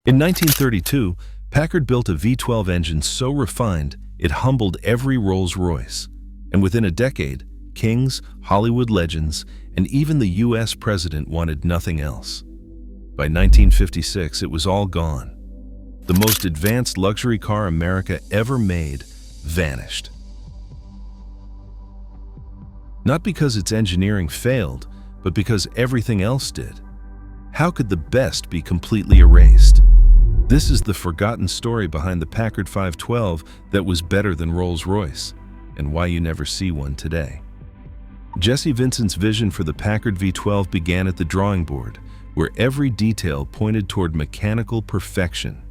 In 1932, Packard built a V12 engine so refined it humbled every Rolls-Royce, and within a decade, kings, Hollywood legends, and even the US president wanted nothing else. By 1956, it was all gone. The most advanced luxury car America ever made vanished. Not because its engineering failed, but because everything else did. How could the best be completely erased? This is the forgotten story behind the Packard 512 that was better than Rolls-Royce, and why you never see one today. Jesse Vincent's vision for the Packard V12 began at the drawing board, where every detail pointed toward mechanical perfection.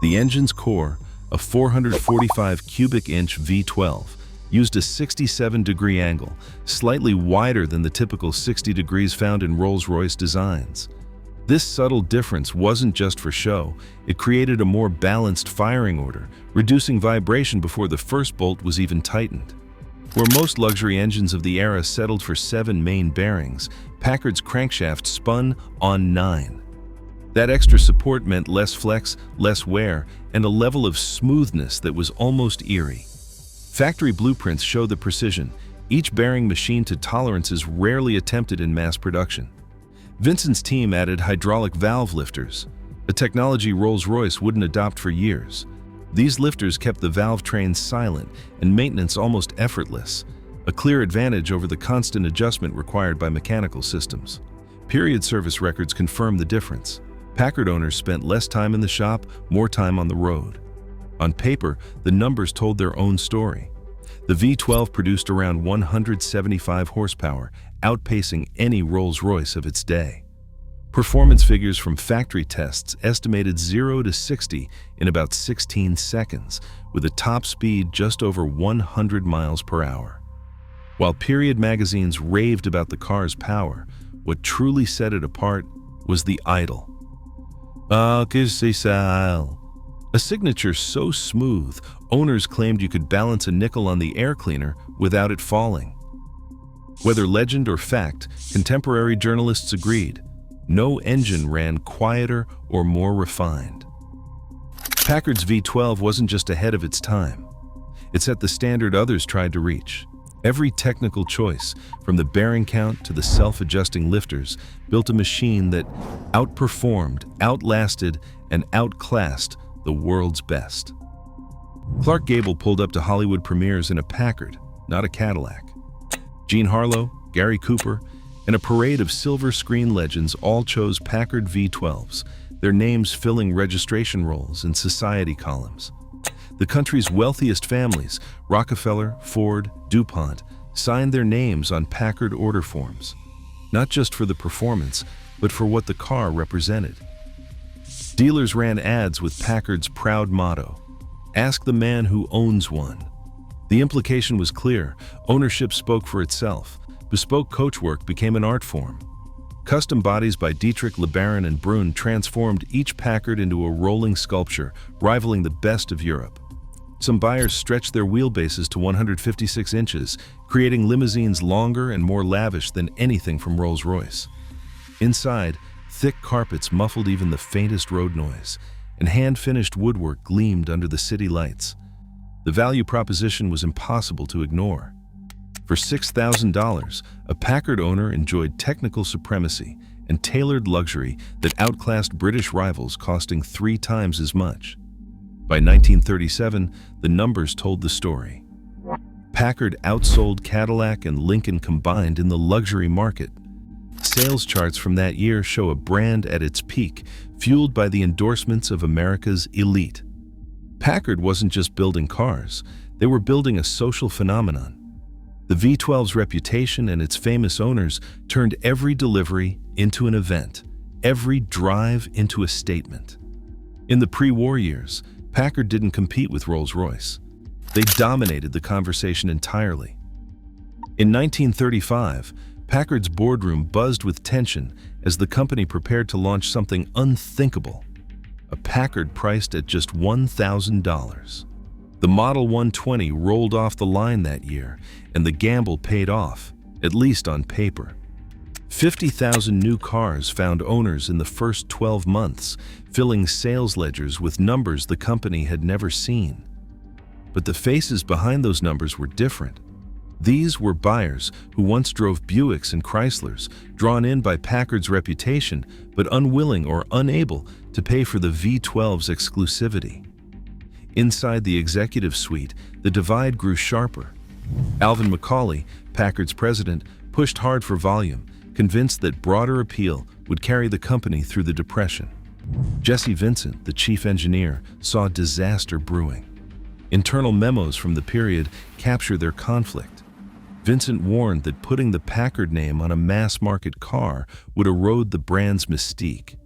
The engine's core, a 445 cubic inch V12, used a 67-degree angle, slightly wider than the typical 60 degrees found in Rolls-Royce designs. This subtle difference wasn't just for show, it created a more balanced firing order, reducing vibration before the first bolt was even tightened. Where most luxury engines of the era settled for 7 main bearings, Packard's crankshaft spun on 9. That extra support meant less flex, less wear, and a level of smoothness that was almost eerie. Factory blueprints show the precision, each bearing machined to tolerances rarely attempted in mass production. Vincent's team added hydraulic valve lifters, a technology Rolls-Royce wouldn't adopt for years. These lifters kept the valve trains silent and maintenance almost effortless, a clear advantage over the constant adjustment required by mechanical systems. Period service records confirm the difference. Packard owners spent less time in the shop, more time on the road. On paper, the numbers told their own story. The V12 produced around 175 horsepower, outpacing any Rolls-Royce of its day. Performance figures from factory tests estimated 0 to 60 in about 16 seconds, with a top speed just over 100 miles per hour. While Period magazines raved about the car's power, what truly set it apart was the idle. A signature so smooth, owners claimed you could balance a nickel on the air cleaner without it falling. Whether legend or fact, contemporary journalists agreed. No engine ran quieter or more refined. Packard's V12 wasn't just ahead of its time. It set the standard others tried to reach. Every technical choice, from the bearing count to the self-adjusting lifters, built a machine that outperformed, outlasted, and outclassed the world's best. Clark Gable pulled up to Hollywood premieres in a Packard, not a Cadillac. Jean Harlow, Gary Cooper, and a parade of silver screen legends all chose Packard V12s, their names filling registration rolls and society columns. The country's wealthiest families, Rockefeller, Ford, DuPont, signed their names on Packard order forms, not just for the performance, but for what the car represented. Dealers ran ads with Packard's proud motto, "Ask the man who owns one." The implication was clear. Ownership spoke for itself. Bespoke coachwork became an art form. Custom bodies by Dietrich, LeBaron, and Brun transformed each Packard into a rolling sculpture, rivaling the best of Europe. Some buyers stretched their wheelbases to 156 inches, creating limousines longer and more lavish than anything from Rolls-Royce. Inside, thick carpets muffled even the faintest road noise, and hand-finished woodwork gleamed under the city lights. The value proposition was impossible to ignore. For $6,000, a Packard owner enjoyed technical supremacy and tailored luxury that outclassed British rivals, costing 3 times as much. By 1937, the numbers told the story. Packard outsold Cadillac and Lincoln combined in the luxury market. Sales charts from that year show a brand at its peak, fueled by the endorsements of America's elite. Packard wasn't just building cars, they were building a social phenomenon. The V12's reputation and its famous owners turned every delivery into an event, every drive into a statement. In the pre-war years, Packard didn't compete with Rolls-Royce. They dominated the conversation entirely. In 1935, Packard's boardroom buzzed with tension as the company prepared to launch something unthinkable, a Packard priced at just $1,000. The Model 120 rolled off the line that year, and the gamble paid off, at least on paper. 50,000 new cars found owners in the first 12 months, filling sales ledgers with numbers the company had never seen. But the faces behind those numbers were different. These were buyers who once drove Buicks and Chryslers, drawn in by Packard's reputation, but unwilling or unable to pay for the V12's exclusivity. Inside the executive suite, the divide grew sharper. Alvin McCauley, Packard's president, pushed hard for volume, convinced that broader appeal would carry the company through the Depression. Jesse Vincent, the chief engineer, saw disaster brewing. Internal memos from the period capture their conflict. Vincent warned that putting the Packard name on a mass-market car would erode the brand's mystique.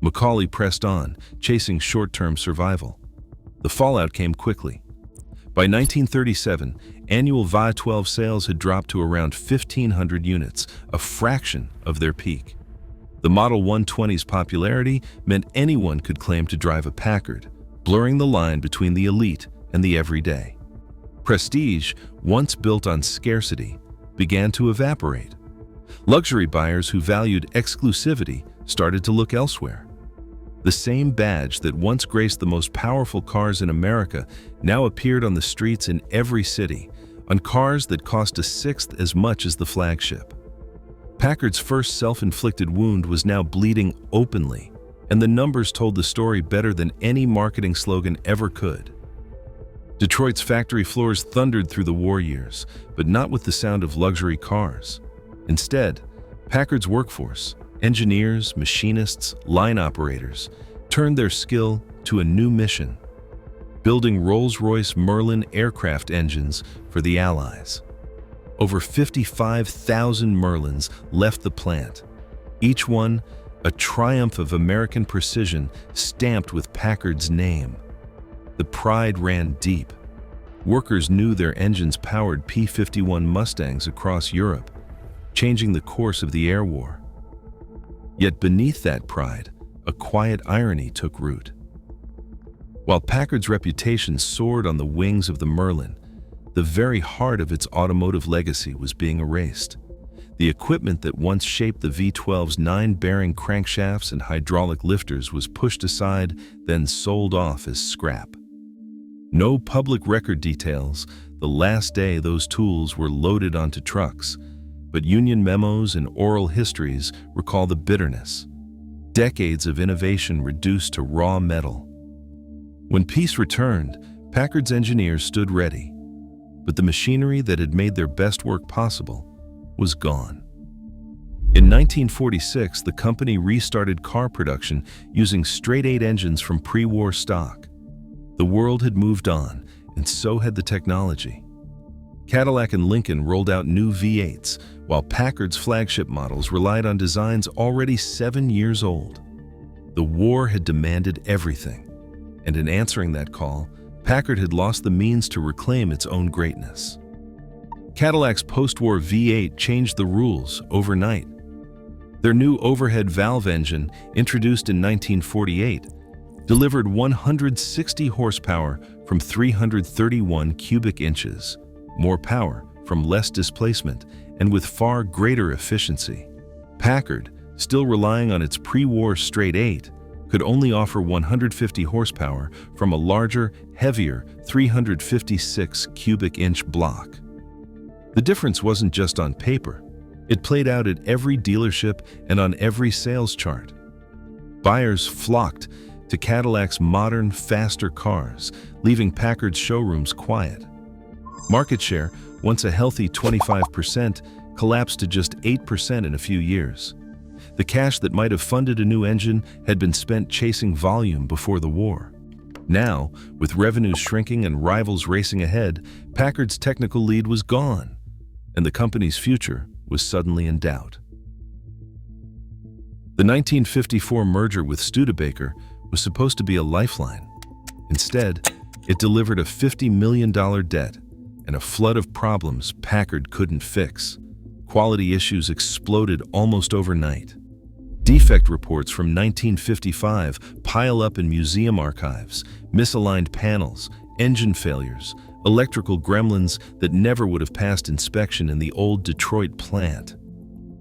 McCauley pressed on, chasing short-term survival. The fallout came quickly. By 1937, annual V12 sales had dropped to around 1,500 units, a fraction of their peak. The Model 120's popularity meant anyone could claim to drive a Packard, blurring the line between the elite and the everyday. Prestige, once built on scarcity, began to evaporate. Luxury buyers who valued exclusivity started to look elsewhere. The same badge that once graced the most powerful cars in America now appeared on the streets in every city, on cars that cost a sixth as much as the flagship. Packard's first self-inflicted wound was now bleeding openly, and the numbers told the story better than any marketing slogan ever could. Detroit's factory floors thundered through the war years, but not with the sound of luxury cars. Instead, Packard's workforce, engineers, machinists, line operators, turned their skill to a new mission: building Rolls-Royce Merlin aircraft engines for the Allies. Over 55,000 Merlins left the plant, each one a triumph of American precision stamped with Packard's name. The pride ran deep. Workers knew their engines powered P-51 Mustangs across Europe, changing the course of the air war. Yet beneath that pride, a quiet irony took root. While Packard's reputation soared on the wings of the Merlin, the very heart of its automotive legacy was being erased. The equipment that once shaped the V12's 9 bearing crankshafts and hydraulic lifters was pushed aside, then sold off as scrap. No public record details the last day those tools were loaded onto trucks, but union memos and oral histories recall the bitterness. Decades of innovation reduced to raw metal. When peace returned, Packard's engineers stood ready, but the machinery that had made their best work possible was gone. In 1946, the company restarted car production using straight-eight engines from pre-war stock. The world had moved on, and so had the technology. Cadillac and Lincoln rolled out new V8s, while Packard's flagship models relied on designs already 7 years old. The war had demanded everything, and in answering that call, Packard had lost the means to reclaim its own greatness. Cadillac's post-war V8 changed the rules overnight. Their new overhead valve engine, introduced in 1948, delivered 160 horsepower from 331 cubic inches, more power from less displacement, and with far greater efficiency. Packard, still relying on its pre-war straight-eight, could only offer 150 horsepower from a larger, heavier 356 cubic inch block. The difference wasn't just on paper. It played out at every dealership and on every sales chart. Buyers flocked to Cadillac's modern, faster cars, leaving Packard's showrooms quiet. Market share, once a healthy 25%, collapsed to just 8% in a few years. The cash that might have funded a new engine had been spent chasing volume before the war. Now, with revenues shrinking and rivals racing ahead, Packard's technical lead was gone, and the company's future was suddenly in doubt. The 1954 merger with Studebaker was supposed to be a lifeline. Instead, it delivered a $50 million debt and a flood of problems Packard couldn't fix. Quality issues exploded almost overnight. Defect reports from 1955 pile up in museum archives: misaligned panels, engine failures, electrical gremlins that never would have passed inspection in the old Detroit plant.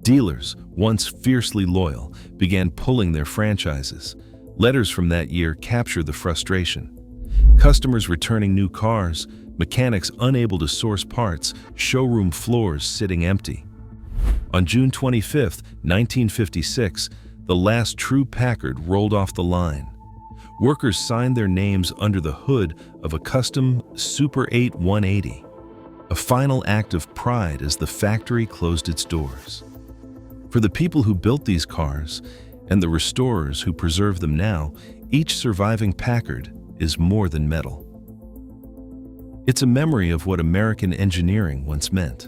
Dealers, once fiercely loyal, began pulling their franchises. Letters from that year capture the frustration. Customers returning new cars, mechanics unable to source parts, showroom floors sitting empty. On June 25, 1956, the last true Packard rolled off the line. Workers signed their names under the hood of a custom Super 8 180, a final act of pride as the factory closed its doors. For the people who built these cars and the restorers who preserve them now, each surviving Packard is more than metal. It's a memory of what American engineering once meant.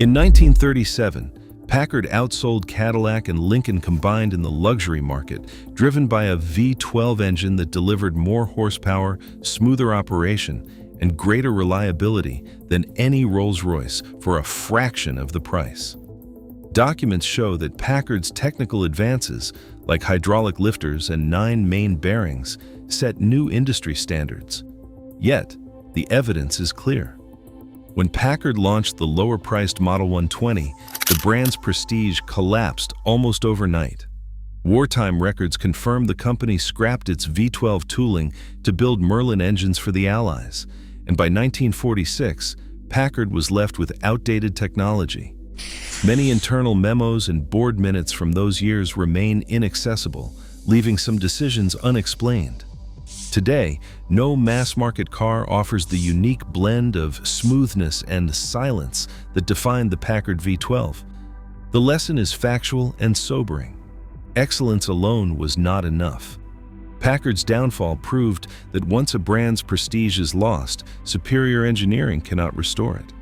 In 1937, Packard outsold Cadillac and Lincoln combined in the luxury market, driven by a V12 engine that delivered more horsepower, smoother operation, and greater reliability than any Rolls-Royce for a fraction of the price. Documents show that Packard's technical advances, like hydraulic lifters and 9 main bearings, set new industry standards. Yet, the evidence is clear. When Packard launched the lower-priced Model 120, the brand's prestige collapsed almost overnight. Wartime records confirm the company scrapped its V12 tooling to build Merlin engines for the Allies, and by 1946, Packard was left with outdated technology. Many internal memos and board minutes from those years remain inaccessible, leaving some decisions unexplained. Today, no mass-market car offers the unique blend of smoothness and silence that defined the Packard V12. The lesson is factual and sobering. Excellence alone was not enough. Packard's downfall proved that once a brand's prestige is lost, superior engineering cannot restore it.